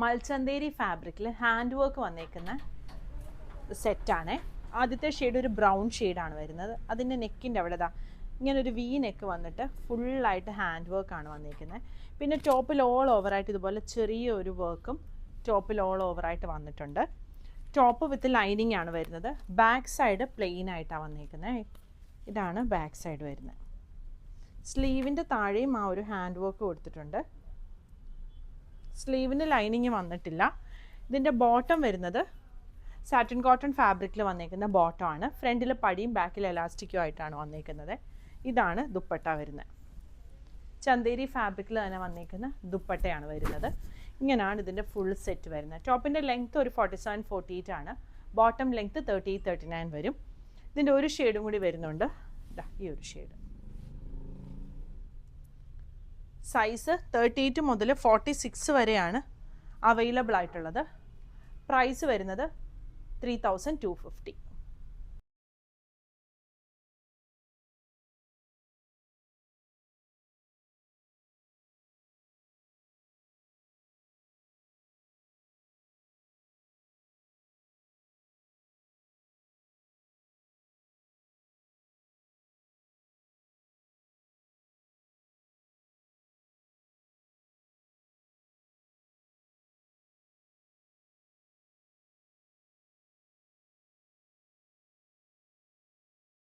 മൽച്ചന്തേരി ഫാബ്രിക്കിൽ hand work വന്നേക്കുന്ന സെറ്റാണ്. ആദ്യത്തെ ഷെയ്ഡ് ഒരു ബ്രൗൺ ഷെയ്ഡാണ് വരുന്നത്. അതിൻ്റെ നെക്കിൻ്റെ അവിടെ ഇങ്ങനൊരു വി നെക്ക് വന്നിട്ട് ഫുള്ളായിട്ട് ഹാൻഡ് വർക്കാണ് വന്നിരിക്കുന്നത്. പിന്നെ ടോപ്പിൽ ഓൾ ഓവറായിട്ട് ഇതുപോലെ ചെറിയൊരു വർക്കും ടോപ്പിൽ ഓൾ ഓവറായിട്ട് വന്നിട്ടുണ്ട്. ടോപ്പ് വിത്ത് ലൈനിങ് ആണ് വരുന്നത്. ബാക്ക് സൈഡ് പ്ലെയിൻ ആയിട്ടാണ് വന്നിരിക്കുന്നത്. ഇതാണ് ബാക്ക് സൈഡ് വരുന്നത്. സ്ലീവിൻ്റെ താഴെയും ആ ഒരു ഹാൻഡ് വർക്ക് കൊടുത്തിട്ടുണ്ട്. സ്ലീവിന് ലൈനിങ് വന്നിട്ടില്ല. ഇതിൻ്റെ ബോട്ടം വരുന്നത് സാറ്റിൻ കോട്ടൺ ഫാബ്രിക്കിൽ വന്നിരിക്കുന്ന ബോട്ടമാണ്. ഫ്രണ്ടിൽ പടിയും ബാക്കിൽ എലാസ്റ്റിക്കും ആയിട്ടാണ് വന്നിരിക്കുന്നത്. ഇതാണ് ദുപ്പട്ട വരുന്നത്. ചന്തേരി ഫാബ്രിക്കിൽ തന്നെ വന്നിരിക്കുന്ന ദുപ്പട്ടയാണ് വരുന്നത്. ഇങ്ങനെയാണ് ഇതിൻ്റെ ഫുൾ സെറ്റ് വരുന്നത്. ടോപ്പിൻ്റെ ലെങ്ത്ത് ഒരു 47-48 ആണ്. ബോട്ടം ലെങ്ത്ത് 38-39 വരും. ഇതിൻ്റെ ഒരു ഷെയ്ഡും കൂടി വരുന്നുണ്ട്. ഈ ഒരു ഷെയ്ഡ്. സൈസ് 38 മുതൽ 46 വരെയാണ് അവൈലബിൾ ആയിട്ടുള്ളത്. പ്രൈസ് വരുന്നത് 3250.